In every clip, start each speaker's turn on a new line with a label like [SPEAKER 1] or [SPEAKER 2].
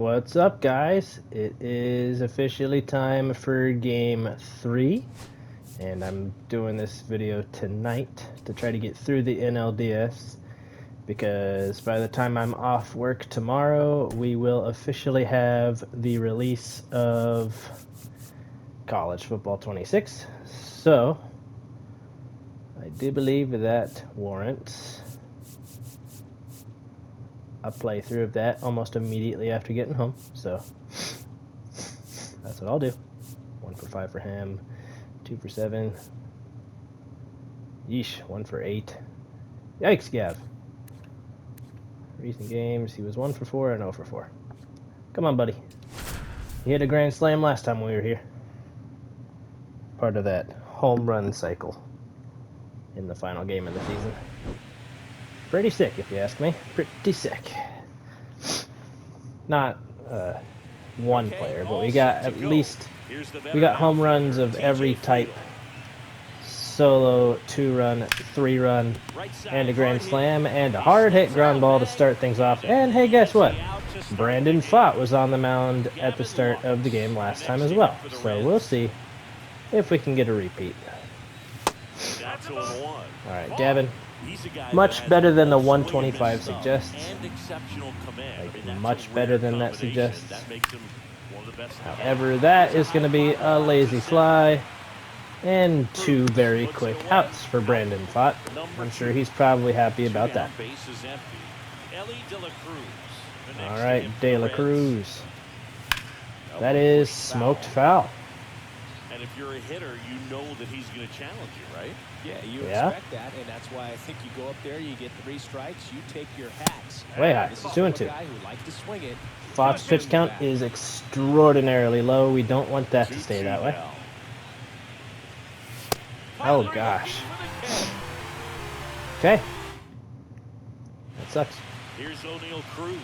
[SPEAKER 1] What's up, guys? It is officially time for game 3, and I'm doing this video tonight to try to get through the NLDS, because by the time I'm off work tomorrow, we will officially have the release of College Football 26. So, I do believe that warrants a playthrough of that almost immediately after getting home, so that's what I'll do. 1 for 5 for him, 2 for 7. Yeesh, 1 for 8. Yikes, Gav. Recent games, he was 1 for 4 and 0 for 4. Come on, buddy. He hit a grand slam last time we were here. Part of that home run cycle in the final game of the season. Pretty sick, if you ask me. Pretty sick. Not one player, but we got at least home runs of every type: solo, 2-run, 3-run, and a grand slam, and a hard hit ground ball to start things off. And hey, guess what? Brandon Pfaadt was on the mound at the start of the game last time as well. So we'll see if we can get a repeat. Alright, Gavin. Much better than the 125 suggests. Like, much better than that suggests. However, that is going to be a lazy fly and 2 very quick outs for Brandon Pfaadt. I'm sure he's probably happy about that. Alright, De La Cruz. That is smoked foul.
[SPEAKER 2] And if you're a hitter, you know that he's going to challenge you, right?
[SPEAKER 3] Yeah, you expect that, and that's why I think you go up there, you get 3 strikes, you take your hats.
[SPEAKER 1] Way high, 2-2. Pfaadt's pitch count is extraordinarily low. We don't want that to stay that way. Oh, gosh. Okay. That sucks.
[SPEAKER 2] Here's O'Neal Cruz.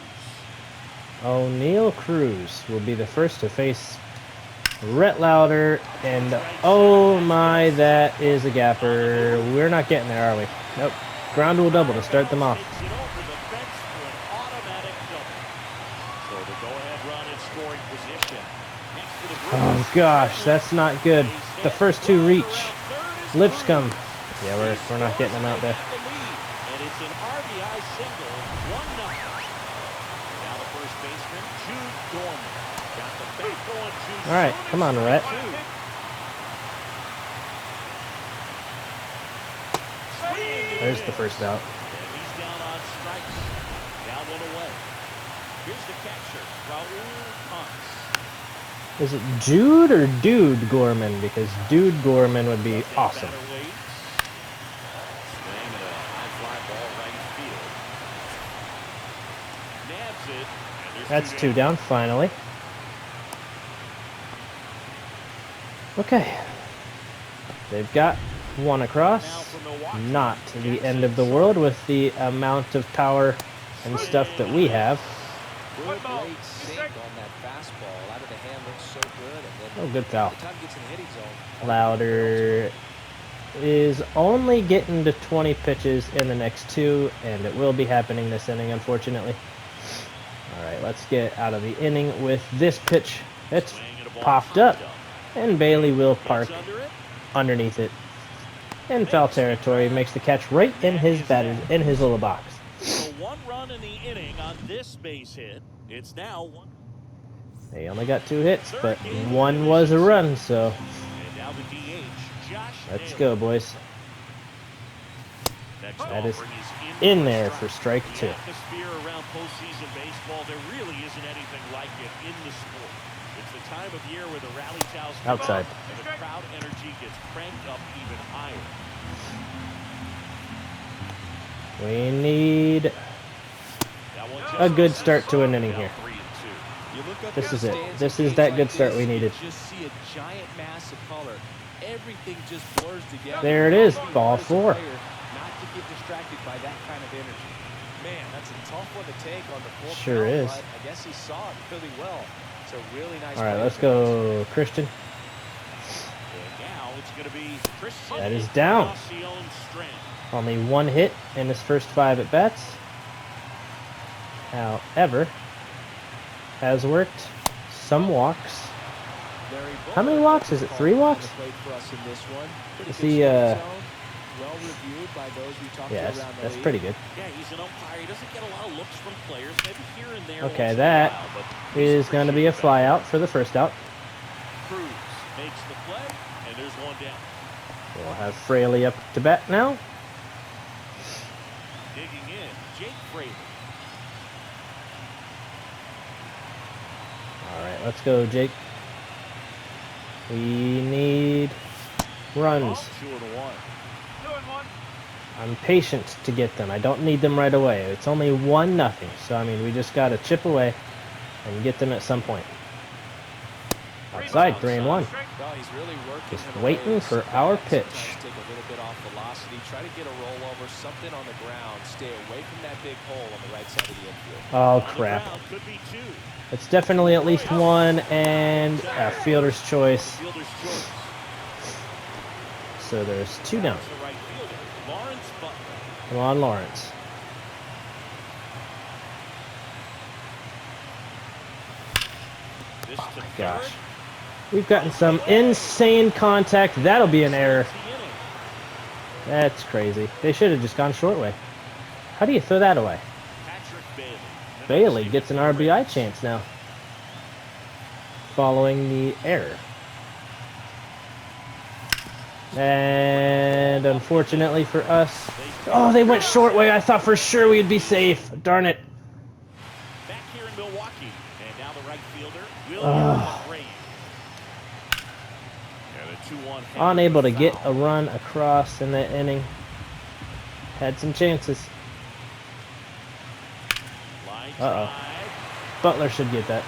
[SPEAKER 1] O'Neal Cruz will be the first to face Rhett Lauder, and oh my, that is a gapper. We're not getting there, are we? Nope. Ground rule double to start them off. Oh gosh, that's not good. The first 2 reach. Lipscomb. Yeah, we're not getting them out there.
[SPEAKER 2] And it's an RBI single, 1-0. Now the first baseman, Jude Gorman. Got the back going.
[SPEAKER 1] All right, come on, Rhett. There's the first out.
[SPEAKER 2] And he's down on strikes. Down 1 away. Here's the catcher, Raul Ponce.
[SPEAKER 1] Is it Jude or Dude Gorman? Because Dude Gorman would be awesome. That's 2 down, finally. Okay. They've got 1 across. Not the end of the world with the amount of power and stuff that we have. Oh, good foul. Lauder is only getting to 20 pitches in the next 2, and it will be happening this inning, unfortunately. Alright, let's get out of the inning with this pitch. It's popped up, and Bailey will park underneath it in foul territory. Makes the catch right in his little box.
[SPEAKER 2] So 1 run in the inning on this base hit. It's now 1.
[SPEAKER 1] They only got 2 hits, but 1 was a run, so let's go, boys. That is in there for strike 2.
[SPEAKER 2] Atmosphere around postseason baseball, there really isn't anything like it in the sport. It's the time of year where the rally towels come
[SPEAKER 1] outside,
[SPEAKER 2] and the crowd energy gets cranked up even higher.
[SPEAKER 1] We need a good start to an inning here. This is it. This is that good start we needed. There it is, ball 4.
[SPEAKER 3] Not to get distracted by that kind of energy. Man, that's a tough one to take on the 4th.
[SPEAKER 1] Sure is.
[SPEAKER 3] I guess he saw it really well. So really nice.
[SPEAKER 1] All right, let's go, Christian.
[SPEAKER 2] Now it's going to be Christian.
[SPEAKER 1] That is down. Only 1 hit in his first 5 at bats. However, has worked. Some walks. How many walks? Is it 3 walks? Is he,
[SPEAKER 3] well reviewed by those we talked
[SPEAKER 1] yeah,
[SPEAKER 3] to around the
[SPEAKER 1] that's
[SPEAKER 3] league.
[SPEAKER 1] pretty good.
[SPEAKER 2] Yeah, he's an umpire. He doesn't get a lot of looks from players. Maybe here and there.
[SPEAKER 1] Okay,
[SPEAKER 2] once in a
[SPEAKER 1] that
[SPEAKER 2] while, but he's
[SPEAKER 1] is going to be a
[SPEAKER 2] appreciated
[SPEAKER 1] fly
[SPEAKER 2] back
[SPEAKER 1] out for the first out.
[SPEAKER 2] there. Cruz makes the play, and there's one down.
[SPEAKER 1] We'll have Fraley up to bat now.
[SPEAKER 2] Digging in, Jake Fraley.
[SPEAKER 1] All right, let's go, Jake. We need runs.
[SPEAKER 2] 2-1.
[SPEAKER 1] I'm patient to get them. I don't need them right away. It's only 1-0. So, I mean, we just got to chip away and get them at some point. Outside, 3-1.
[SPEAKER 3] Well, he's really working
[SPEAKER 1] Just
[SPEAKER 3] him
[SPEAKER 1] waiting
[SPEAKER 3] away.
[SPEAKER 1] for our pitch.
[SPEAKER 3] Sometimes take a little bit off velocity, try to get a rollover, something on the ground, stay away from that big hole on the right side of the infield.
[SPEAKER 1] Oh, crap.
[SPEAKER 2] Could be 2.
[SPEAKER 1] It's definitely at least 1 and a fielder's choice.
[SPEAKER 2] Fielder's choice.
[SPEAKER 1] So there's 2 down.
[SPEAKER 2] The right fielder, Lawrence Butler.
[SPEAKER 1] Come on, Lawrence.
[SPEAKER 2] This
[SPEAKER 1] Oh
[SPEAKER 2] to
[SPEAKER 1] my
[SPEAKER 2] third.
[SPEAKER 1] gosh. We've gotten some insane contact. That'll be an error.
[SPEAKER 2] The inning.
[SPEAKER 1] That's crazy. They should have just gone short way. How do you throw that away?
[SPEAKER 2] Patrick Bailey.
[SPEAKER 1] Bailey gets an RBI chance now. Following the error. And unfortunately for us... Oh, they went short way. I thought for sure we'd be safe. Darn it.
[SPEAKER 2] Back here in Milwaukee. And now the right fielder, Will
[SPEAKER 1] Oh.
[SPEAKER 2] Grave. And a 2-1.
[SPEAKER 1] Unable to get a run across in that inning. Had some chances.
[SPEAKER 2] Line
[SPEAKER 1] Uh-oh.
[SPEAKER 2] drive.
[SPEAKER 1] Butler should get that.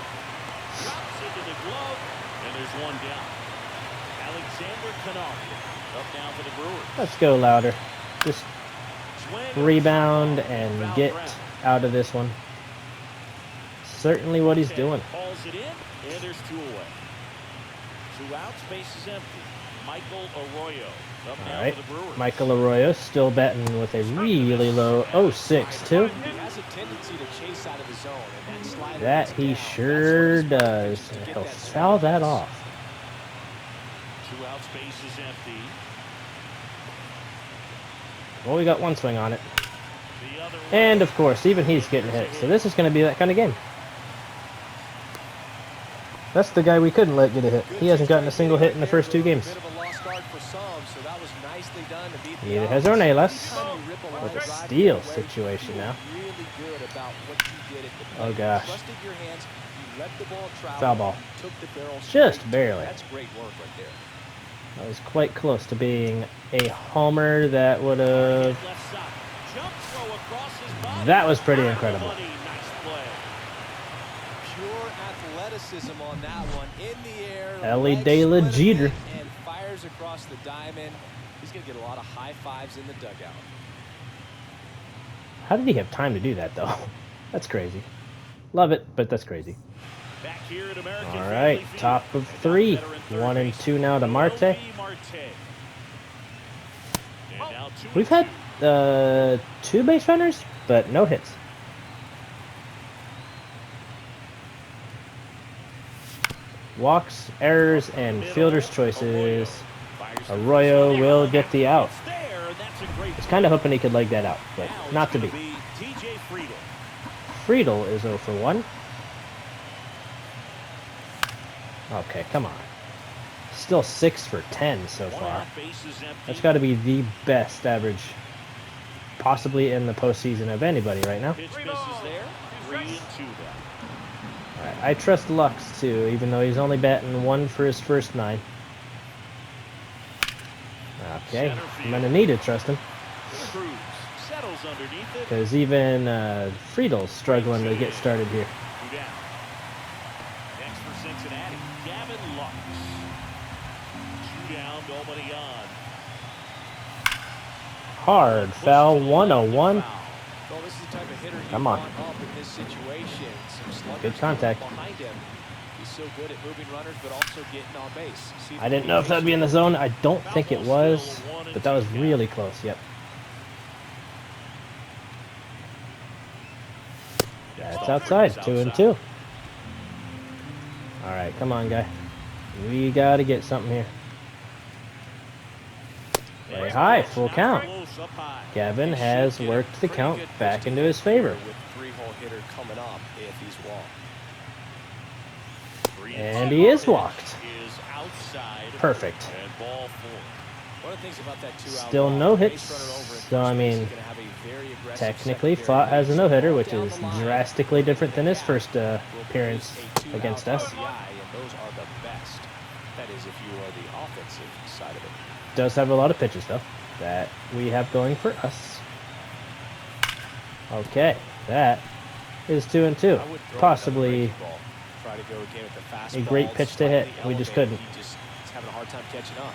[SPEAKER 2] Drops into the glove. And there's one down. Alexander Canard up now for the Brewers.
[SPEAKER 1] Let's go louder. Just
[SPEAKER 2] Swing.
[SPEAKER 1] rebound and get out of this one. Certainly what he's doing.
[SPEAKER 2] Calls it in, and there's 2 away. 2 outs, base is empty. Michael Arroyo up now
[SPEAKER 1] All right,
[SPEAKER 2] for the Brewers.
[SPEAKER 1] Michael Arroyo still batting with a really low 0.6 too.
[SPEAKER 3] He has a tendency to chase out of his zone, and that slider
[SPEAKER 1] That
[SPEAKER 3] is
[SPEAKER 1] he
[SPEAKER 3] down.
[SPEAKER 1] sure
[SPEAKER 3] That's what he's
[SPEAKER 1] does.
[SPEAKER 3] to get
[SPEAKER 1] He'll
[SPEAKER 3] that
[SPEAKER 1] foul that
[SPEAKER 3] center
[SPEAKER 1] off.
[SPEAKER 2] 2 outs, base is empty.
[SPEAKER 1] Well, we got 1 swing on it.
[SPEAKER 2] The other
[SPEAKER 1] And of course, even he's getting hit. So this is going to be that kind of game. That's the guy we couldn't let get a hit. He hasn't gotten a single hit in the first 2 games.
[SPEAKER 3] Bit of a lost start for some, so that was nicely done to beat the
[SPEAKER 1] Neither has
[SPEAKER 3] odds.
[SPEAKER 1] Ornelas.
[SPEAKER 3] Anytime you rip line
[SPEAKER 1] With a
[SPEAKER 3] drive
[SPEAKER 1] steal
[SPEAKER 3] the other way,
[SPEAKER 1] situation
[SPEAKER 3] you
[SPEAKER 1] now.
[SPEAKER 3] feel really good about what you did at the plate.
[SPEAKER 1] Oh, gosh.
[SPEAKER 3] You trusted your hands, you let the ball travel,
[SPEAKER 1] Foul ball.
[SPEAKER 3] you took the barrel
[SPEAKER 1] Just
[SPEAKER 3] straight.
[SPEAKER 1] barely.
[SPEAKER 3] That's great work right there.
[SPEAKER 1] That was quite close to being a homer that would have...
[SPEAKER 2] left side. Jump throw across his body.
[SPEAKER 1] That was pretty incredible.
[SPEAKER 2] Nice play.
[SPEAKER 3] Pure athleticism on that one. In the air.
[SPEAKER 1] Ellie
[SPEAKER 3] leg
[SPEAKER 1] De La
[SPEAKER 3] split
[SPEAKER 1] Jeter.
[SPEAKER 3] And fires across the diamond. He's going to get a lot of high fives in the dugout.
[SPEAKER 1] How did he have time to do that, though? That's crazy. Love it, but that's crazy.
[SPEAKER 2] Back here at American
[SPEAKER 1] All right,
[SPEAKER 2] Family Field.
[SPEAKER 1] top of
[SPEAKER 2] And
[SPEAKER 1] 3.
[SPEAKER 2] now better in third
[SPEAKER 1] 1 and
[SPEAKER 2] base.
[SPEAKER 1] 2 now to Marte.
[SPEAKER 2] Marte. And now 2
[SPEAKER 1] We've
[SPEAKER 2] and
[SPEAKER 1] had 2 base runners, but no hits. Walks, errors, and fielder's choices. Arroyo will get the out.
[SPEAKER 2] It's there, and that's a great
[SPEAKER 1] I was kind of hoping he could leg that out, but
[SPEAKER 2] Now
[SPEAKER 1] not
[SPEAKER 2] it's
[SPEAKER 1] to be.
[SPEAKER 2] gonna TJ Friedel.
[SPEAKER 1] Friedel is 0 for 1. Okay, come on. Still 6 for 10 so
[SPEAKER 2] One
[SPEAKER 1] far.
[SPEAKER 2] out, base is empty.
[SPEAKER 1] That's got to be the best average possibly in the postseason of anybody right now.
[SPEAKER 2] Pitch misses there. 3 and 2 down.
[SPEAKER 1] All right, I trust Lux too, even though he's only batting 1 for his first 9. Okay, I'm going to need to trust him,
[SPEAKER 2] Cruz settles underneath it.
[SPEAKER 1] because even Friedel's struggling to get started here.
[SPEAKER 2] 2 down. Next for Cincinnati, Gavin Lux. 2 down, nobody on.
[SPEAKER 1] Hard foul, 101.
[SPEAKER 3] Well, this is the type of hitter you
[SPEAKER 1] Come on.
[SPEAKER 3] want up in this situation. Some sluggers
[SPEAKER 1] Good contact.
[SPEAKER 3] behind him. He's so good at moving runners, but also getting on base. See
[SPEAKER 1] I didn't know if that'd be in the zone. I don't think it was, but that was really close. Yep. That's outside. 2 and 2. All right, come on, guy. We got to get something here. Play high, full count. Gavin has worked the count back into his favor.
[SPEAKER 3] With 3-hole hitter coming up if he's walked.
[SPEAKER 1] And he is walked. Perfect.
[SPEAKER 3] One of the things about that 2-out
[SPEAKER 1] Still
[SPEAKER 3] ball,
[SPEAKER 1] no
[SPEAKER 3] the
[SPEAKER 1] hits.
[SPEAKER 3] base runner over at
[SPEAKER 1] So, I
[SPEAKER 3] first base
[SPEAKER 1] mean,
[SPEAKER 3] is gonna have a very aggressive
[SPEAKER 1] technically,
[SPEAKER 3] secondary
[SPEAKER 1] Fott has a
[SPEAKER 3] base.
[SPEAKER 1] no-hitter, which
[SPEAKER 3] Down
[SPEAKER 1] is
[SPEAKER 3] the line,
[SPEAKER 1] drastically different than his first
[SPEAKER 3] will
[SPEAKER 1] appearance
[SPEAKER 3] produce a 2-out
[SPEAKER 1] against us.
[SPEAKER 3] RBI, and those are the best. That is if you are the offensive side of it.
[SPEAKER 1] Does have a lot of pitches, though, that we have going for us. Okay, that is 2-2.
[SPEAKER 3] I would throw another
[SPEAKER 1] Possibly
[SPEAKER 3] breaking ball. Try to go again with the
[SPEAKER 1] a
[SPEAKER 3] fastball,
[SPEAKER 1] great pitch to hit.
[SPEAKER 3] slightly
[SPEAKER 1] We just
[SPEAKER 3] elevated.
[SPEAKER 1] couldn't.
[SPEAKER 3] He just is having a hard time catching up.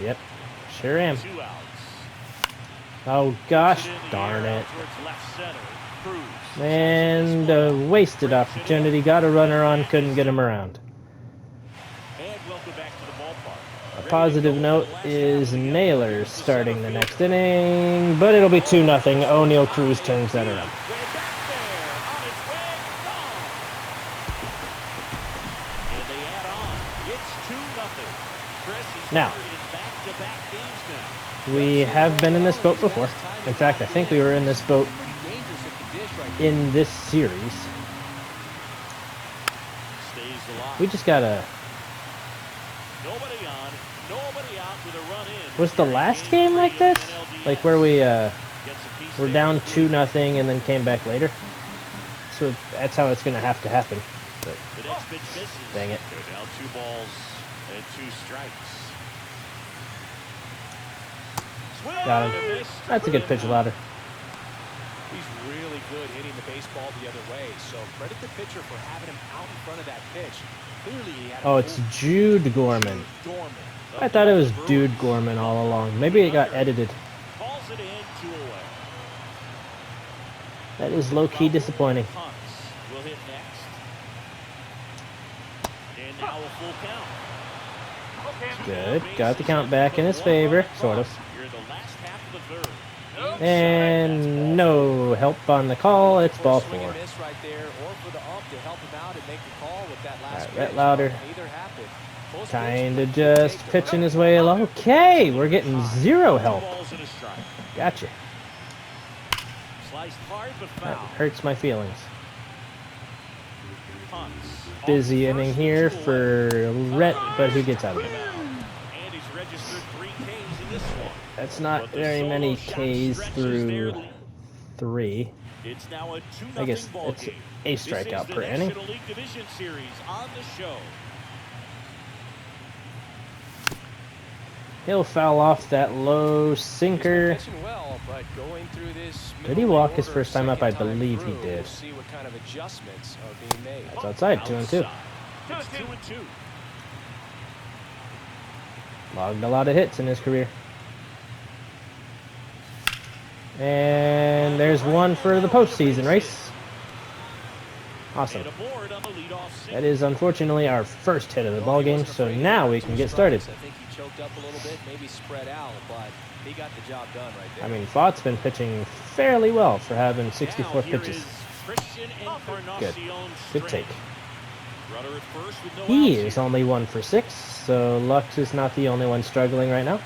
[SPEAKER 1] Yep, sure am.
[SPEAKER 2] 2 outs.
[SPEAKER 1] Oh, gosh, darn it.
[SPEAKER 2] Towards left center. Cruz.
[SPEAKER 1] And a wasted opportunity. Got a runner on, couldn't get him around.
[SPEAKER 2] And welcome back to the ballpark.
[SPEAKER 1] A positive note is Naylor starting the next inning, but it'll be 2-0. O'Neal Cruz turns that around.
[SPEAKER 2] Way back there, on its way, gone. And they add on. It's 2-0. Chris is
[SPEAKER 1] Now,
[SPEAKER 2] in back-to-back games now.
[SPEAKER 1] we have been in this boat before. In fact, I think we were in this boat in this series.
[SPEAKER 2] Stays alive.
[SPEAKER 1] We just gotta...
[SPEAKER 2] Nobody on, nobody out with a run in.
[SPEAKER 1] Was the last game like this? Like where we
[SPEAKER 2] Gets a piece
[SPEAKER 1] were
[SPEAKER 2] there.
[SPEAKER 1] down 2-0 and then came back later? So that's how it's gonna have to happen. But
[SPEAKER 2] The next pitch misses.
[SPEAKER 1] dang it.
[SPEAKER 2] They're down 2 balls and 2 strikes.
[SPEAKER 1] Got him. That's a good pitch, Louder.
[SPEAKER 3] He's really good hitting the baseball the other way, so credit the pitcher for having him out in front of that pitch. Clearly he had a
[SPEAKER 1] Oh, it's
[SPEAKER 3] full-
[SPEAKER 1] Jude Gorman.
[SPEAKER 2] Gorman.
[SPEAKER 1] I thought it was Dude Gorman all along. Maybe it got edited.
[SPEAKER 2] Calls it in, 2 away.
[SPEAKER 1] That is low-key disappointing.
[SPEAKER 2] Punts will hit next. And now a full count.
[SPEAKER 1] Good. Got the count back in his favor, sort of.
[SPEAKER 2] You're in the last half of the third.
[SPEAKER 1] And no help on the call. It's ball
[SPEAKER 3] Swing and
[SPEAKER 1] 4.
[SPEAKER 3] miss right there, or for the ump to help him out and make the call with that last
[SPEAKER 1] Alright, Rhett
[SPEAKER 3] pitch.
[SPEAKER 1] Louder.
[SPEAKER 3] Neither happened. Post
[SPEAKER 1] Kinda
[SPEAKER 3] pitch,
[SPEAKER 1] just
[SPEAKER 3] take the
[SPEAKER 1] pitching
[SPEAKER 3] run.
[SPEAKER 1] his way along. Okay, we're getting 0 help.
[SPEAKER 2] 2 balls and a strike.
[SPEAKER 1] Gotcha.
[SPEAKER 2] Sliced hard but
[SPEAKER 1] That
[SPEAKER 2] foul.
[SPEAKER 1] hurts my feelings.
[SPEAKER 2] Punts.
[SPEAKER 1] Busy
[SPEAKER 2] Off
[SPEAKER 1] inning
[SPEAKER 2] first,
[SPEAKER 1] here
[SPEAKER 2] 2 away.
[SPEAKER 1] for Rhett, but who gets out of it?
[SPEAKER 2] And he's registered 3 Ks in this one.
[SPEAKER 1] That's not
[SPEAKER 2] But the
[SPEAKER 1] very
[SPEAKER 2] solo
[SPEAKER 1] many
[SPEAKER 2] shot
[SPEAKER 1] Ks
[SPEAKER 2] stretches
[SPEAKER 1] through
[SPEAKER 2] their lead.
[SPEAKER 1] 3.
[SPEAKER 2] It's now a 2-0
[SPEAKER 1] I guess
[SPEAKER 2] ball
[SPEAKER 1] it's
[SPEAKER 2] game.
[SPEAKER 1] a
[SPEAKER 2] This
[SPEAKER 1] strikeout
[SPEAKER 2] is the
[SPEAKER 1] per inning.
[SPEAKER 2] National League Division Series on the show.
[SPEAKER 1] He'll foul off that low sinker.
[SPEAKER 3] He's been pitching well, but going through this
[SPEAKER 1] Did he
[SPEAKER 3] middle
[SPEAKER 1] walk
[SPEAKER 3] of
[SPEAKER 1] his
[SPEAKER 3] the
[SPEAKER 1] first
[SPEAKER 3] order,
[SPEAKER 1] time up? I
[SPEAKER 3] second time
[SPEAKER 1] believe he
[SPEAKER 3] through,
[SPEAKER 1] did.
[SPEAKER 3] We'll see what kind of adjustments are being made.
[SPEAKER 1] That's outside, 2-2.
[SPEAKER 2] It's 2-2.
[SPEAKER 1] Logged a lot of hits in his career. And there's one for the postseason race. Awesome.
[SPEAKER 2] And aboard on the leadoff single.
[SPEAKER 1] That is unfortunately our first hit of the ball game, so now we can get started.
[SPEAKER 3] I think he choked up a little bit, maybe spread out, but he got the job done right there.
[SPEAKER 1] I mean, Fott's been pitching fairly well for having 64
[SPEAKER 2] Now here
[SPEAKER 1] pitches.
[SPEAKER 2] is Christian Encarnacion
[SPEAKER 1] Good take.
[SPEAKER 2] Runner at first with no
[SPEAKER 1] He
[SPEAKER 2] outs
[SPEAKER 1] is
[SPEAKER 2] here.
[SPEAKER 1] only 1 for 6, so Lux is not the only one struggling right now.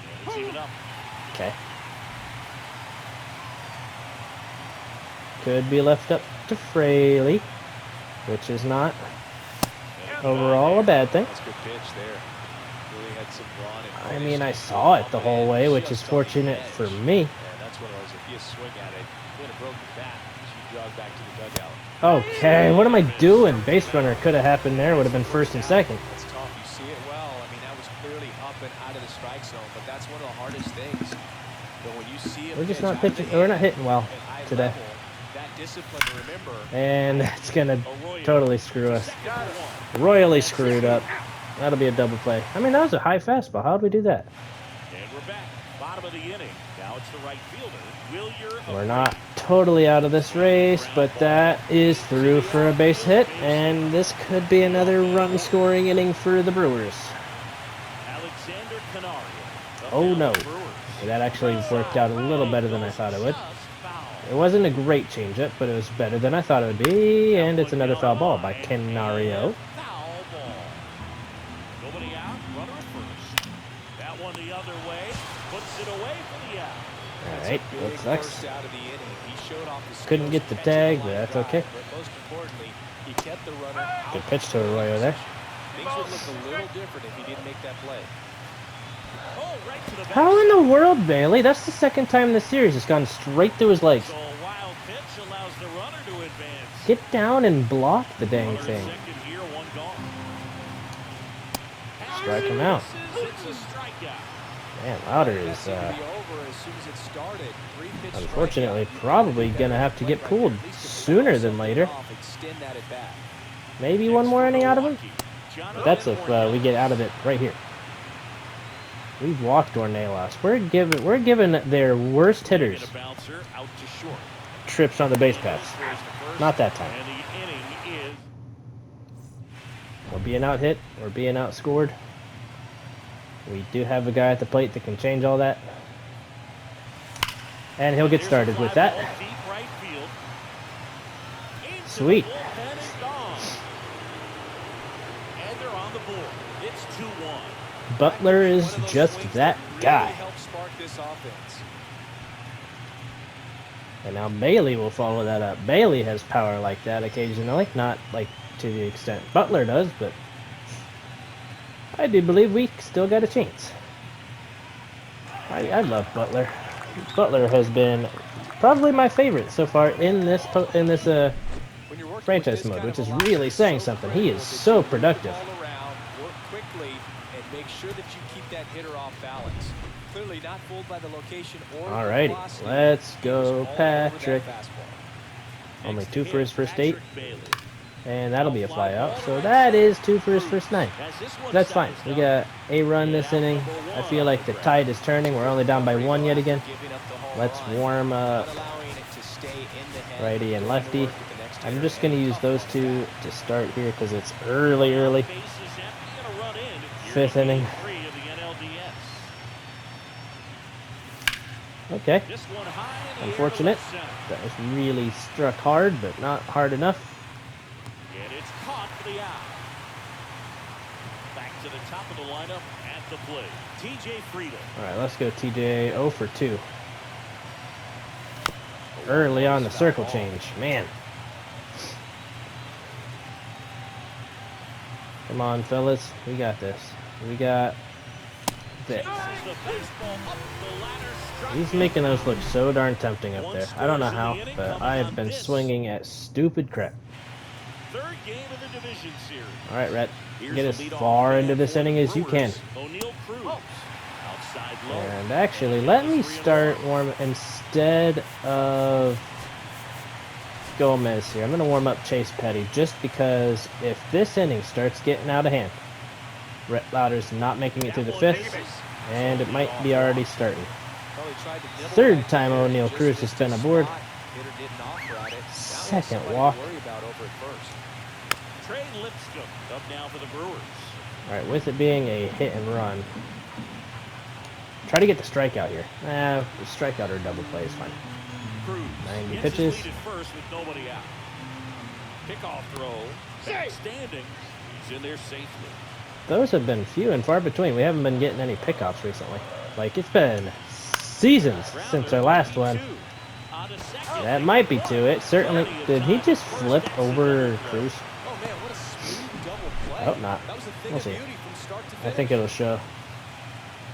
[SPEAKER 2] And it's even up.
[SPEAKER 1] Okay. Could be left up to Fraley, which is not overall a bad thing.
[SPEAKER 3] That's a good pitch there. Really had some brawn and
[SPEAKER 1] I
[SPEAKER 3] finish.
[SPEAKER 1] mean, I saw it the whole way, which is
[SPEAKER 3] Just on the
[SPEAKER 1] fortunate
[SPEAKER 3] edge.
[SPEAKER 1] for me.
[SPEAKER 3] And that's one of those, if you swing at it, you would have broken the bat. You jog back to the dugout.
[SPEAKER 1] Okay, what am I doing? Base runner could have happened there. Would have been first and second.
[SPEAKER 3] That's tough. You see it well. I mean, that was clearly up and out of the strike zone, but that's one of the hardest things. But when you see it,
[SPEAKER 1] We're just not pitching. We're not hitting well today,
[SPEAKER 3] that discipline to remember.
[SPEAKER 1] and that's gonna totally screw us. Royally screwed up. That'll be a double play. I mean, that was a high fastball. How'd we do that?
[SPEAKER 2] And we're back. Bottom of the inning. Now it's the right fielder, Wilyer.
[SPEAKER 1] We're not totally out of this race, but that is through for a base hit, and this could be another run-scoring inning for the Brewers.
[SPEAKER 2] Alexander Canario.
[SPEAKER 1] Oh no. That actually worked out a little better than I thought it would. It wasn't a great changeup, but it was better than I thought it would be. And it's another foul ball by Canario.
[SPEAKER 2] Foul ball. Nobody out. Runner at first. That one the other way. Puts it away for the out.
[SPEAKER 1] All right, that sucks.
[SPEAKER 3] First out of the inning. He showed off the
[SPEAKER 1] Couldn't get the tag, but that's okay.
[SPEAKER 3] But most importantly, he kept the runner out.
[SPEAKER 1] Good pitch to Arroyo there.
[SPEAKER 3] Things would look a little different if he didn't make that play.
[SPEAKER 2] Oh, right to the
[SPEAKER 1] How in the world, Bailey? That's the second time this series has gone straight through his legs.
[SPEAKER 2] So a wild pitch allows the runner to advance.
[SPEAKER 1] Get down and block the dang thing.
[SPEAKER 2] Second here, one gone.
[SPEAKER 1] Strike him out.
[SPEAKER 2] It's a strikeout.
[SPEAKER 1] Man, Louder is,
[SPEAKER 3] That's gonna be over as soon as it started. Three-pitch
[SPEAKER 1] unfortunately,
[SPEAKER 3] strikeout.
[SPEAKER 1] probably going to have to get pulled sooner than later.
[SPEAKER 3] Extend that at bat.
[SPEAKER 1] Maybe one more inning out of him? But that's if we get out of it right here. We've walked Ornelas. We're giving their worst hitters trips on the base paths. Not that time. We're being out hit. We're being outscored. We do have a guy at the plate that can change all that. And he'll get started with that. Sweet.
[SPEAKER 2] And they're on the board. It's 2-1.
[SPEAKER 1] Butler is just that guy. And now Bailey will follow that up. Bailey has power like that occasionally. Not like to the extent Butler does, but I do believe we still got a chance. I love Butler. Butler has been probably my favorite so far in this franchise mode, which is really saying something. He is so productive.
[SPEAKER 3] Make sure that you keep that hitter off balance. Clearly not fooled by the location or
[SPEAKER 1] alrighty, let's go, Patrick. Only 2 for his first 8. And that'll be a fly out. So that is 2 for his first 9. That's fine. We got a run this inning. I feel like the tide is turning. We're only down by 1 yet again. Let's warm up righty and lefty. I'm just going to use those two to start here because it's early. 5th inning. Okay. Unfortunate. That was really struck hard, but not hard enough.
[SPEAKER 2] And it's caught for the out. Back to the top of the lineup at the plate. TJ Friedel.
[SPEAKER 1] All right, let's go TJ 0 for 2. Early on the circle change. Man. Come on, fellas. We got this. We got this. He's making those look so darn tempting up there. I don't know how, but I have been swinging at stupid crap.
[SPEAKER 2] Third game of the division series.
[SPEAKER 1] All right, Rhett. Get as far into this inning as you can. And actually, let me start warm instead of Gomez here. I'm going to warm up Chase Petty just because if this inning starts getting out of hand, Rhett Louder's not making it through the 5th, and it might be already starting. 3rd time O'Neal Cruz has been aboard. 2nd walk. Alright, with it being a hit and run, try to get the strikeout here. The strikeout or double play is fine. 90 pitches.
[SPEAKER 2] Kickoff throw. Standing. He's in there safely.
[SPEAKER 1] Those have been few and far between. We haven't been getting any pickoffs recently. Like, it's been seasons since our last one. That might be to it. Certainly. Did he just flip over Cruz? I hope not. We'll see. I think it'll show.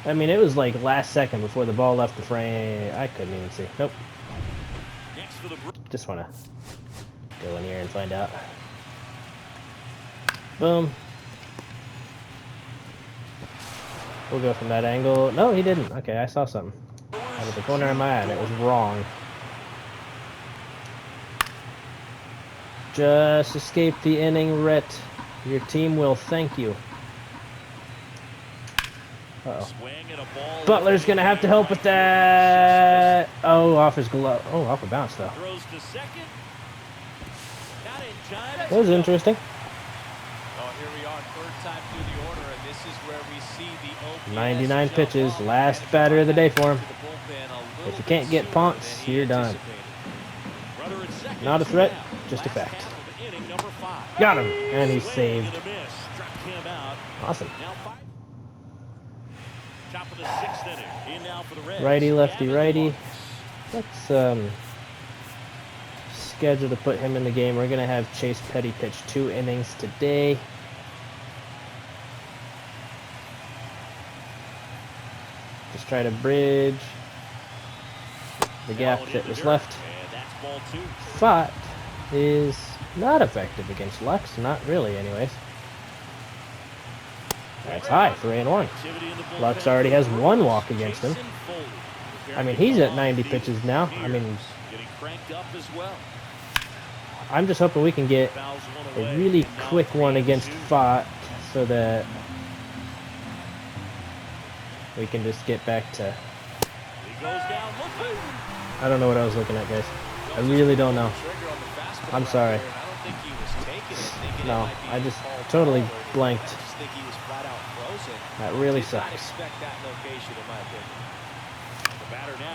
[SPEAKER 1] I mean, it was like last second before the ball left the frame. I couldn't even see. Nope. Just want to go in here and find out. Boom. We'll go from that angle. No, he didn't. Okay, I saw something out of the corner of my eye, and it was wrong. Just escape the inning, Rhett. Your team will thank you. Uh-oh. Butler's going to have to help with that. Oh, off his glove. Oh, off a bounce, though. That was interesting.
[SPEAKER 3] Well, here we are, 3rd time through the order, and this is where we see the
[SPEAKER 1] 99 pitches, last batter of the day for him. If you can't get Ponce, you're done. Not a threat, just a fact. Got him, and he's saved. Awesome.
[SPEAKER 2] Top of the 6th inning. In now for the Reds.
[SPEAKER 1] Righty, lefty, righty. Let's schedule to put him in the game. We're gonna have Chase Petty pitch 2 innings today. Just try to bridge the gap that was left. Fott is not effective against Lux, not really anyways. That's high for 8-1. Lux already has 1 walk against him. I mean, he's at 90 pitches now. I mean, I'm just hoping we can get a really quick one against Fott so that we can just get back to... I don't know what I was looking at, guys. I really don't know. I'm sorry. No, I just totally blanked. That really sucks.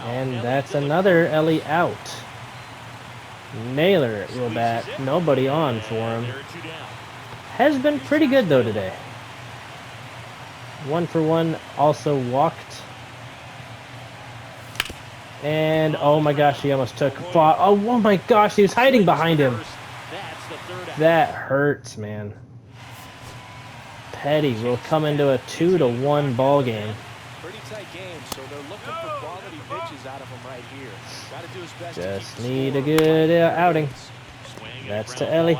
[SPEAKER 1] And that's another Ellie out. Naylor will bat. Nobody on for him. Has been pretty good though today. 1 for 1. Also walked. And oh my gosh, he almost took. Oh my gosh, he was hiding behind him. That hurts, man. Petty will come into a 2-1 ball game.
[SPEAKER 3] Pretty tight game, so they're looking for quality pitches out of him right here. Got to do his best.
[SPEAKER 1] Just need a good outing. That's to Ellie.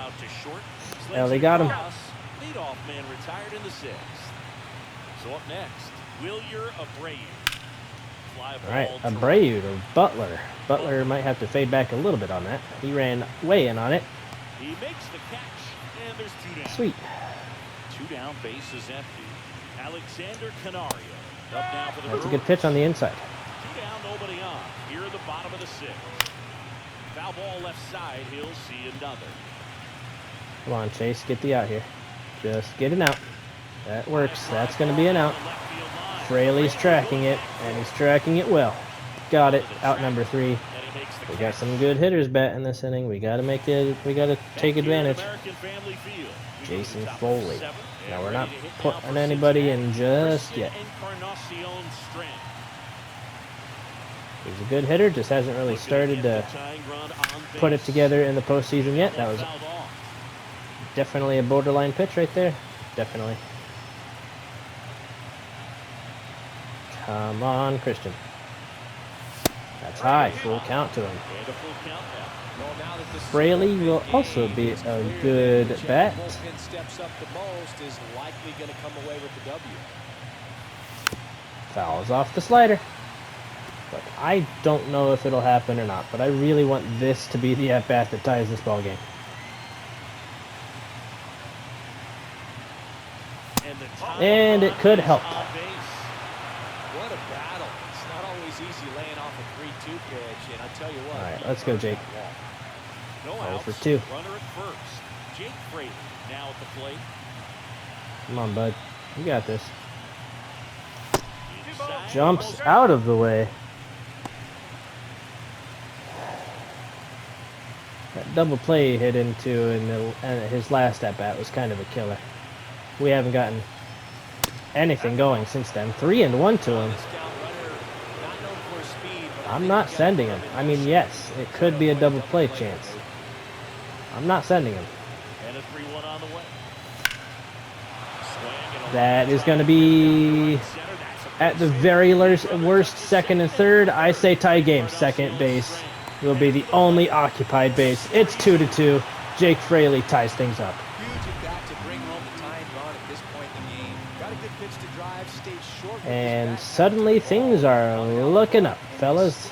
[SPEAKER 1] Ellie got him.
[SPEAKER 2] Leadoff man retired in the 6th. So up next, Wilyer Abreu.
[SPEAKER 1] All right, Abreu to Butler. Butler might have to fade back a little bit on that. He ran way in on it.
[SPEAKER 2] He makes the catch, and there's 2 down.
[SPEAKER 1] Sweet.
[SPEAKER 2] 2 down, base is empty. Alexander Canario up now for the
[SPEAKER 1] That's a good pitch on the inside.
[SPEAKER 2] 2 down, nobody on. Here at the bottom of the 6th. Foul ball left side, he'll see another.
[SPEAKER 1] Come on, Chase, get the out here. Just get an out. That works. That's going to be an out. Fraley's tracking it, and he's tracking it well. Got it. Out number 3. We got some good hitters batting this inning. We got to make it. We got to take advantage. Jason Foley. Now we're not putting anybody in just yet. He's a good hitter, just hasn't really started to put it together in the postseason yet. That was definitely a borderline pitch right there. Definitely. Come on, Christian. That's high. Full count to him. Fraley will also be a good bat. Fouls off the slider. But I don't know if it'll happen or not, but I really want this to be the at-bat that ties this ball game. And it could help.
[SPEAKER 3] What a battle. It's not always easy laying off a 3-2 pitch, and I tell you what.
[SPEAKER 1] All right, let's go, Jake.
[SPEAKER 2] No
[SPEAKER 1] 0
[SPEAKER 2] outs.
[SPEAKER 1] for 2.
[SPEAKER 2] Runner at first. Jake Fraley now at the plate.
[SPEAKER 1] Come on, bud. You got this. Jumps out of the way. That double play he hit into in his last at-bat was kind of a killer. We haven't gotten anything going since then. 3-1 to him. I'm not sending him. I mean, yes, it could be a double play chance. I'm not sending him.
[SPEAKER 2] And a 3-1 on the way.
[SPEAKER 1] That is going to be at the very worst 2nd and 3rd. I say tie game. Second base will be the only occupied base. It's 2-2. Jake Fraley ties things up. And suddenly things are looking up, fellas.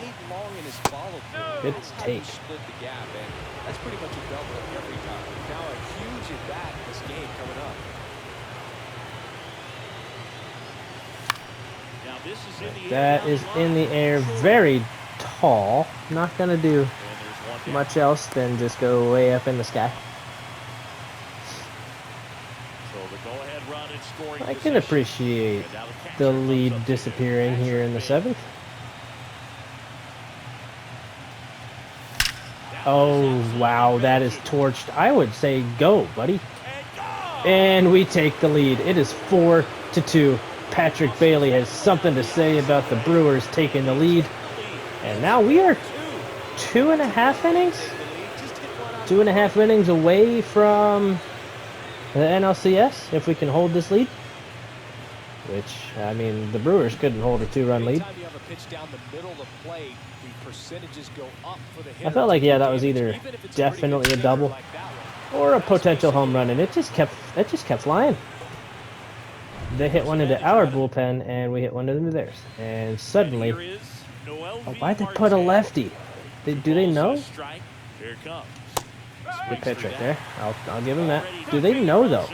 [SPEAKER 1] Good take.
[SPEAKER 3] That's pretty much a double every time. Now a huge at bat in this game coming up.
[SPEAKER 2] Now this is in the
[SPEAKER 1] that is in the air, very tall. Not gonna do much else than just go way up in the sky. I can appreciate the lead disappearing here in the 7th. Oh, wow, that is torched. I would say go, buddy. And we take the lead. It is 4-2. Patrick Bailey has something to say about the Brewers taking the lead. And now we are 2.5 innings? 2.5 innings away from the NLCS, if we can hold this lead. Which, I mean, the Brewers couldn't hold a 2-run lead. I felt like, yeah, that was either definitely a double or a potential home run, and it just kept flying. They hit one into our bullpen, and we hit one into theirs. And suddenly, why'd they put a lefty? Do they know? Good pitch right there. I'll give him that. Do they know, though?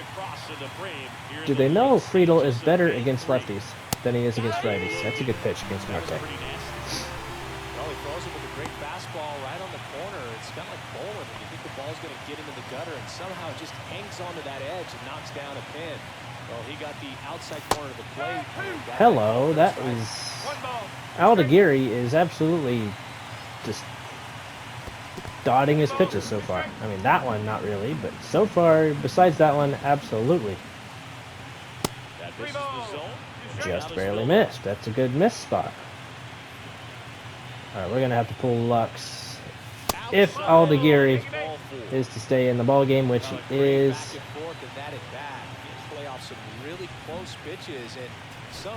[SPEAKER 1] Do they know Friedel is better against lefties than he is against righties? That's a good pitch against Marte.
[SPEAKER 3] Well, he throws it with a great fastball right on the corner. It's kind of like bowling. You think the ball's going to get into the gutter, and somehow it just hangs onto that edge and knocks down a pin. Well, he got the outside corner of the plate.
[SPEAKER 1] Hello, that was... Aldigueri is absolutely just dotting his pitches so far. I mean, that one, not really, but so far, besides that one, absolutely. Just barely missed. That's a good miss spot. Alright, we're going to have to pull Lux if Aldigueri is to stay in the ball game, which he is.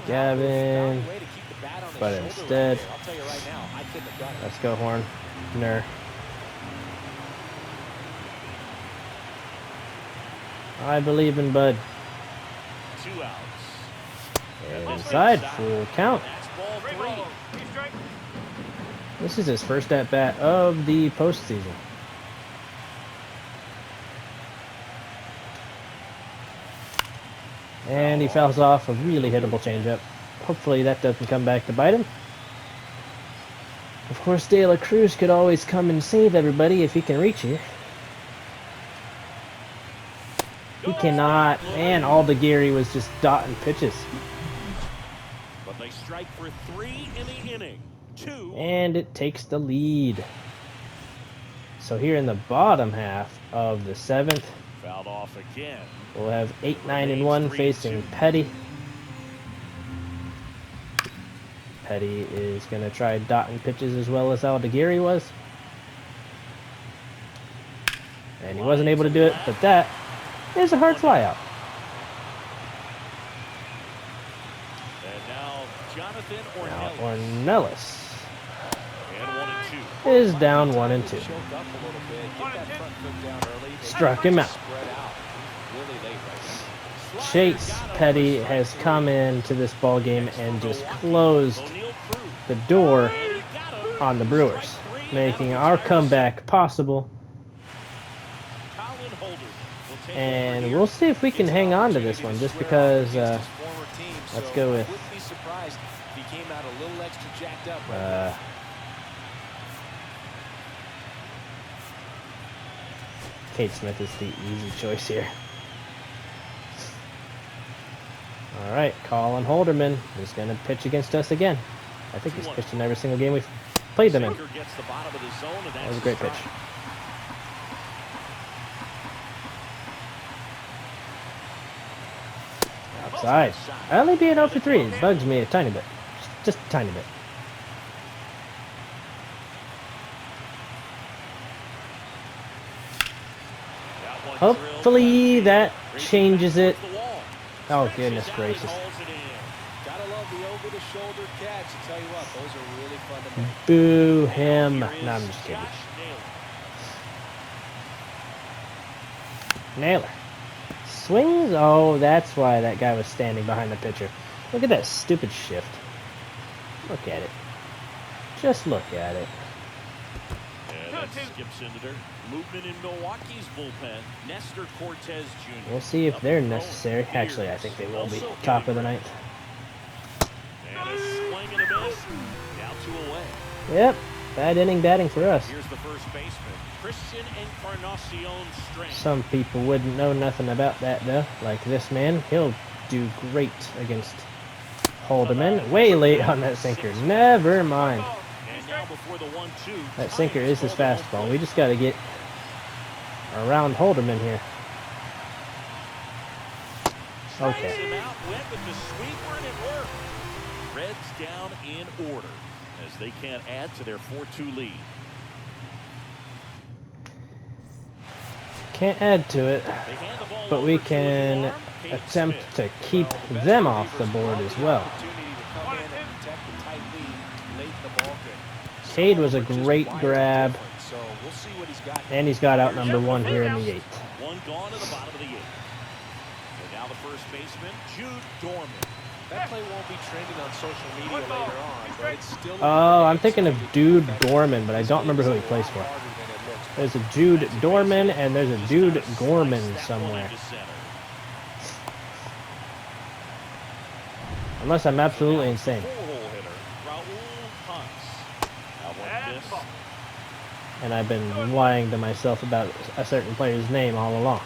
[SPEAKER 1] Gavin, but instead, let's go Horner. I believe in Bud.
[SPEAKER 2] 2 outs.
[SPEAKER 1] Inside, full count. This is his first at-bat of the postseason. And he fouls off a really hittable changeup. Hopefully that doesn't come back to bite him. Of course, De La Cruz could always come and save everybody if he can reach here. He cannot. Man, Aldigueri was just dotting pitches.
[SPEAKER 2] But they strike for 3 in the inning. 2.
[SPEAKER 1] And it takes the lead. So here in the bottom half of the 7th,
[SPEAKER 2] Fouled off again.
[SPEAKER 1] we'll have 8, 9, and 1 facing Petty. Petty is going to try dotting pitches as well as Aldigueri was. And he wasn't able to do it, but that is a hard flyout.
[SPEAKER 2] And now Jonathan
[SPEAKER 1] Now
[SPEAKER 2] Ornelas.
[SPEAKER 1] Ornelas
[SPEAKER 2] And 1 and 2.
[SPEAKER 1] is down 1 and 2. Struck him out. Chase Petty has come into this ball game and just closed the door on the Brewers, making our comeback possible. And we'll see if we can hang on to this one, just because, let's go with, Kate Smith is the easy choice here. Alright, Colin Holderman is going to pitch against us again. I think he's pitched in every single game we've played them in. That was a great pitch. Outside. Only being 0 for 3 bugs me a tiny bit. Just a tiny bit. Hopefully that changes it. Oh, goodness gracious.
[SPEAKER 3] Gotta love the over-the-shoulder catch. I tell you what, those are really fun to make.
[SPEAKER 1] Boo him. No, I'm just kidding. Naylor. Swings. Oh, that's why that guy was standing behind the pitcher. Look at that stupid shift. Look at it. Just look at it.
[SPEAKER 2] Skip Cinder. Movement in Milwaukee's bullpen. Nestor Cortez Jr.
[SPEAKER 1] We'll see if they're necessary. Actually, I think they will be. Top of the 9th.
[SPEAKER 2] And a swing and a miss. Now 2 away.
[SPEAKER 1] Yep. Bad inning batting for us.
[SPEAKER 2] Here's the first baseman, Christian Encarnacion Strand.
[SPEAKER 1] Some people wouldn't know nothing about that, though. Like this man. He'll do great against Holderman. Way late on that sinker. Never mind.
[SPEAKER 2] And now before before the 1-2.
[SPEAKER 1] That sinker is his fastball. We just got to get around Holderman here. Okay.
[SPEAKER 2] Him out, went with the sweeper, and it worked. Reds down in order as they can't add to their 4-2 lead.
[SPEAKER 1] Can't add to it, but we can attempt to keep them off the board as well. Cade was a great grab, and he's got out number 1 here in the 8th.
[SPEAKER 2] One gone to the bottom of the 8th. And now the first baseman, Jude Dorman.
[SPEAKER 3] That play won't be trending on social media later on, but it's still.
[SPEAKER 1] Oh, I'm thinking of Jude Gorman, but I don't remember who he plays for. There's a Jude Dorman, and there's a Jude Gorman somewhere. Unless I'm absolutely insane. And I've been lying to myself about a certain player's name all along.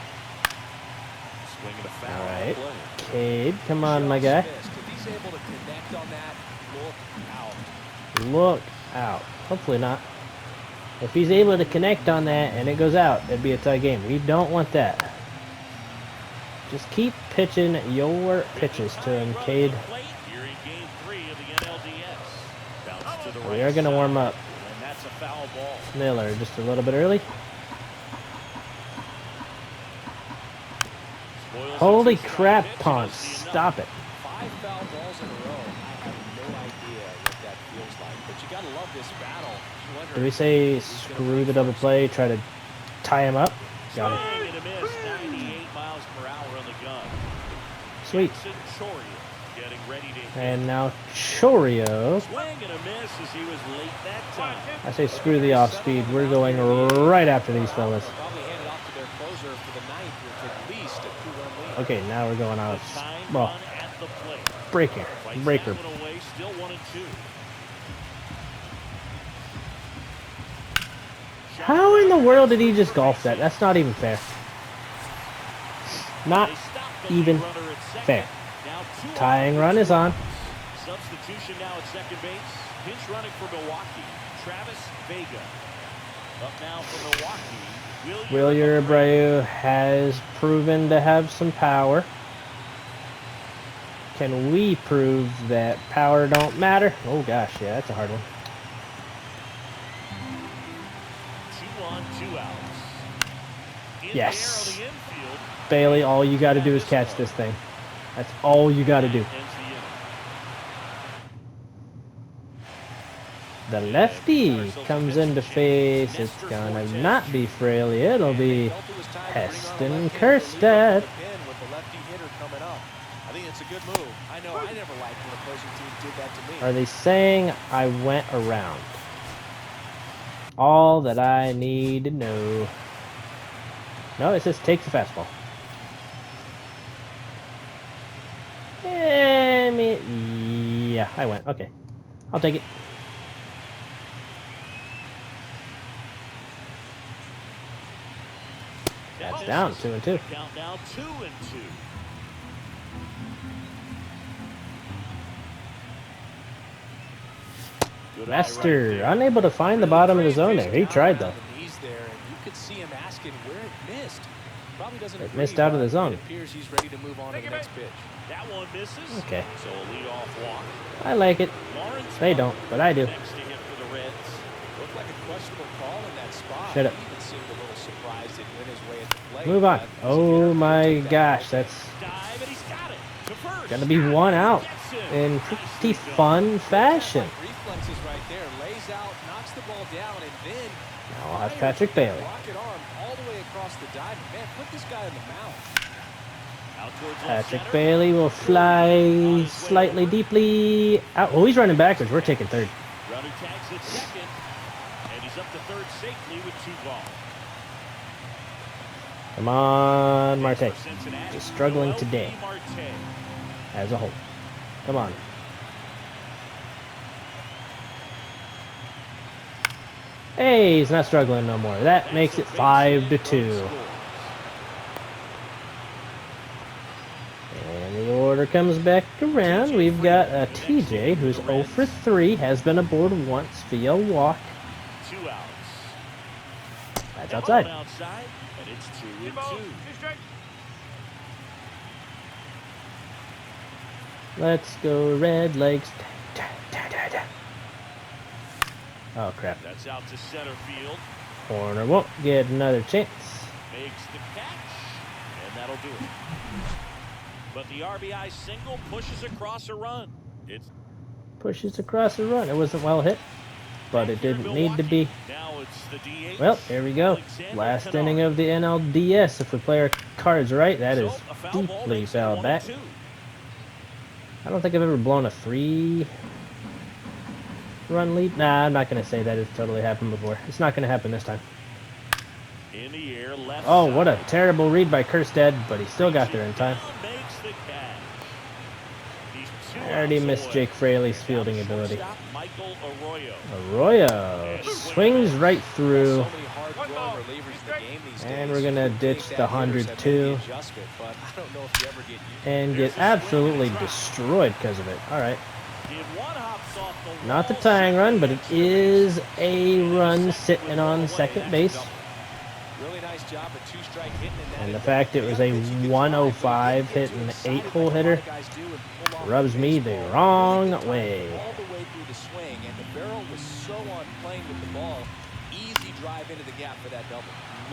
[SPEAKER 1] Alright. Cade, come on, my guy. Look out. Hopefully not. If he's able to connect on that and it goes out, it'd be a tie game. We don't want that. Just keep pitching your pitches to him, Cade. We are going to warm up. Miller just a little bit early. Holy crap, Ponce. Stop it.
[SPEAKER 3] 5 foul balls in a row. I have no idea what that feels like, but you gotta love this battle.
[SPEAKER 1] Do we say screw the double play, try to tie him up? Got it. Sweet. And now Chorio. I say screw the off speed. We're going right after these fellas. Okay, now we're going out. Well, breaker. How in the world did he just golf that? That's not even fair. Not even fair. Tying run is on.
[SPEAKER 2] Substitution now at second base. Pinch running for Milwaukee. Travis Vega. Up now for Milwaukee.
[SPEAKER 1] Wilyer Abreu has proven to have some power. Can we prove that power don't matter? Oh gosh, yeah, that's a hard one.
[SPEAKER 2] 2 on, 2 outs.
[SPEAKER 1] Yes. Bailey, all you got to do is catch this thing. That's all you got to do. The lefty comes into face. It's gonna not be Fraley. It'll be Heston Kjerstad. Are they saying I went around? All that I need to know. No, it says take the fastball. Yeah, I went. Okay, I'll take it. That's down 2-2.
[SPEAKER 2] Count now 2-2.
[SPEAKER 1] Lester unable to find the bottom of the zone there. He tried though. It missed out of the zone.
[SPEAKER 2] That one misses.
[SPEAKER 1] Okay.
[SPEAKER 2] So a leadoff walk.
[SPEAKER 1] I like it. They don't, but I do.
[SPEAKER 2] Next to him for the Reds.
[SPEAKER 3] Looked like a questionable call in that spot.
[SPEAKER 1] Shut up.
[SPEAKER 3] He even seemed a little surprised it went his way at the plate.
[SPEAKER 1] Move on. Oh my gosh, that's
[SPEAKER 2] Dive, and he's got it. To first.
[SPEAKER 1] gonna be one out in pretty fun fashion.
[SPEAKER 3] Reflexes right there. Lays out, knocks the ball down, and then
[SPEAKER 1] Now I'll have Patrick Bailey.
[SPEAKER 3] rocket arm all the way across the diamond. Man, put this guy in the mouth.
[SPEAKER 1] Patrick Bailey will fly slightly deeply out. Oh, he's running backwards. We're taking third.
[SPEAKER 2] Runner tags at second, and he's up to third safely with 2 balls.
[SPEAKER 1] Come on, Marte. Just struggling today as a whole. Come on. Hey, he's not struggling no more. That makes it 5-2. And the order comes back around. We've got a TJ who's 0 for 3, has been aboard once via walk.
[SPEAKER 2] 2 outs.
[SPEAKER 1] That's
[SPEAKER 2] Now
[SPEAKER 1] outside.
[SPEAKER 2] one outside, and it's 2-2.
[SPEAKER 1] Let's go Red Legs. Oh crap.
[SPEAKER 2] That's out to center field.
[SPEAKER 1] Corner won't get another chance.
[SPEAKER 2] Makes the catch, and that'll do it. But the RBI single pushes across a run. It's
[SPEAKER 1] Pushes across the run. It wasn't well hit, but it didn't need to be.
[SPEAKER 2] Now it's the DH.
[SPEAKER 1] Well, here we go. Last inning of the NLDS. If we play our cards right, that is deeply foul back. I don't think I've ever blown a 3-run lead. Nah, I'm not going to say that. It's totally happened before. It's not going to happen this time.
[SPEAKER 2] In the air, left
[SPEAKER 1] Oh, what a
[SPEAKER 2] side.
[SPEAKER 1] terrible read by Kerstead, but he still got there in time.
[SPEAKER 2] Makes the catch. He's 2
[SPEAKER 1] I already
[SPEAKER 2] outs
[SPEAKER 1] missed
[SPEAKER 2] away.
[SPEAKER 1] Jake Fraley's
[SPEAKER 2] Now
[SPEAKER 1] fielding
[SPEAKER 2] the
[SPEAKER 1] ability.
[SPEAKER 2] shortstop, Michael Arroyo.
[SPEAKER 1] Arroyo swings right through.
[SPEAKER 3] So many hard-throwing relievers in the game these
[SPEAKER 1] And
[SPEAKER 3] days.
[SPEAKER 1] we're gonna
[SPEAKER 3] You'd
[SPEAKER 1] ditch
[SPEAKER 3] think
[SPEAKER 1] the
[SPEAKER 3] that hitters have
[SPEAKER 1] 102.
[SPEAKER 3] made the adjustment, but I don't know if you ever get used
[SPEAKER 1] And get absolutely destroyed because of it. Alright.
[SPEAKER 2] Did one hops off the
[SPEAKER 1] Not the
[SPEAKER 2] wall,
[SPEAKER 1] tying run, but it
[SPEAKER 2] second
[SPEAKER 1] is a run sitting on second base.
[SPEAKER 3] Really nice job at two-strike hitting in that.
[SPEAKER 1] And the fact it was a 105 hitting an 8-hole hitter rubs me the wrong way.
[SPEAKER 3] All the way through the swing, and the barrel was so on playing with the ball. Easy drive into the gap for that double.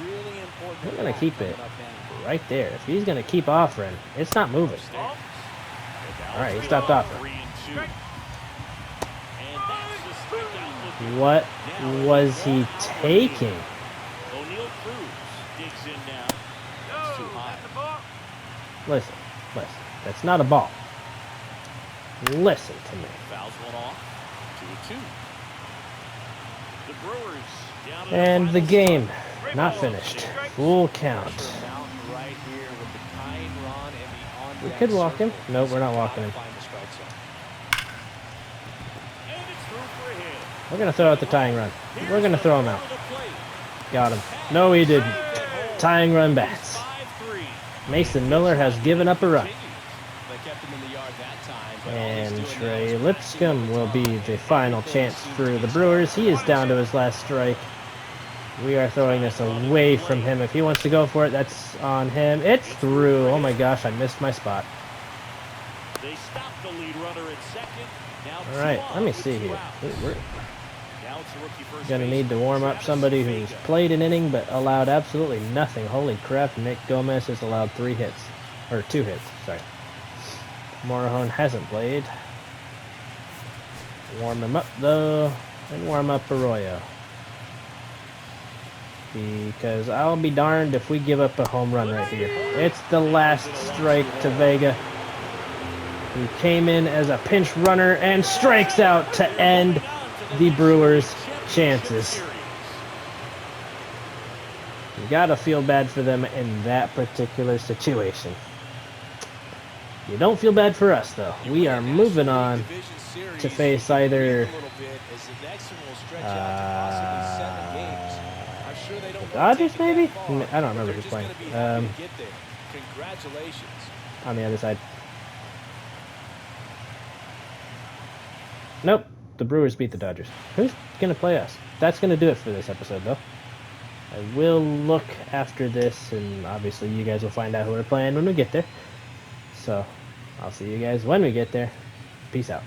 [SPEAKER 3] Really important.
[SPEAKER 1] We're going to keep it right there. If he's going to keep offering, it's not moving. Alright, he stopped offering.
[SPEAKER 2] 3-2. And that's the strikeout looking.
[SPEAKER 1] What was he taking?
[SPEAKER 2] O'Neal Cruz digs in now. That's too high.
[SPEAKER 1] Listen. That's not a ball. Listen to me.
[SPEAKER 2] Fouls one off. 2-2. The Brewers down to
[SPEAKER 1] And the
[SPEAKER 2] final
[SPEAKER 1] game
[SPEAKER 2] start.
[SPEAKER 1] not finished. Full count.
[SPEAKER 3] Right here with the tying run and the
[SPEAKER 1] We
[SPEAKER 3] on-deck
[SPEAKER 1] could walk him.
[SPEAKER 3] circle.
[SPEAKER 1] No, we're not walking him.
[SPEAKER 3] Find the strike zone.
[SPEAKER 2] And it's through for a hit.
[SPEAKER 1] We're going to throw out the tying run. We're going to throw him out. Got him. No, he didn't. Tying run bats.
[SPEAKER 2] 5-3.
[SPEAKER 1] Mason Miller has given up a run.
[SPEAKER 3] They kept him in the yard that time, but all he's
[SPEAKER 1] And
[SPEAKER 3] doing
[SPEAKER 1] Trey
[SPEAKER 3] now is
[SPEAKER 1] Lipscomb will be the final chance for the Brewers. He is down to his last strike. We are throwing this away from him. If he wants to go for it, that's on him. It's through. Oh my gosh, I missed my spot.
[SPEAKER 2] They stop the lead runner at second. Now
[SPEAKER 1] All right,
[SPEAKER 2] two
[SPEAKER 1] let me
[SPEAKER 2] on
[SPEAKER 1] see
[SPEAKER 2] with 2
[SPEAKER 1] here.
[SPEAKER 2] outs.
[SPEAKER 1] We're
[SPEAKER 2] Now it's the rookie first
[SPEAKER 1] going to need to
[SPEAKER 2] baseman,
[SPEAKER 1] warm up
[SPEAKER 2] Travis
[SPEAKER 1] somebody who's
[SPEAKER 2] Vega.
[SPEAKER 1] played an inning but allowed absolutely nothing. Holy crap, Nick Gomez has allowed 3 hits. Or 2 hits, sorry. Morejon hasn't played. Warm him up, though. And warm up Arroyo. Because I'll be darned if we give up a home run right here. It's the last strike to Vega, who came in as a pinch runner and strikes out to end the Brewers' chances. You gotta feel bad for them in that particular situation. You don't feel bad for us, though. We are moving on to face either the Dodgers, maybe? I don't remember who's playing.
[SPEAKER 3] Congratulations.
[SPEAKER 1] On the other side. Nope. The Brewers beat the Dodgers. Who's going to play us? That's going to do it for this episode, though. I will look after this, and obviously you guys will find out who we're playing when we get there. So, I'll see you guys when we get there. Peace out.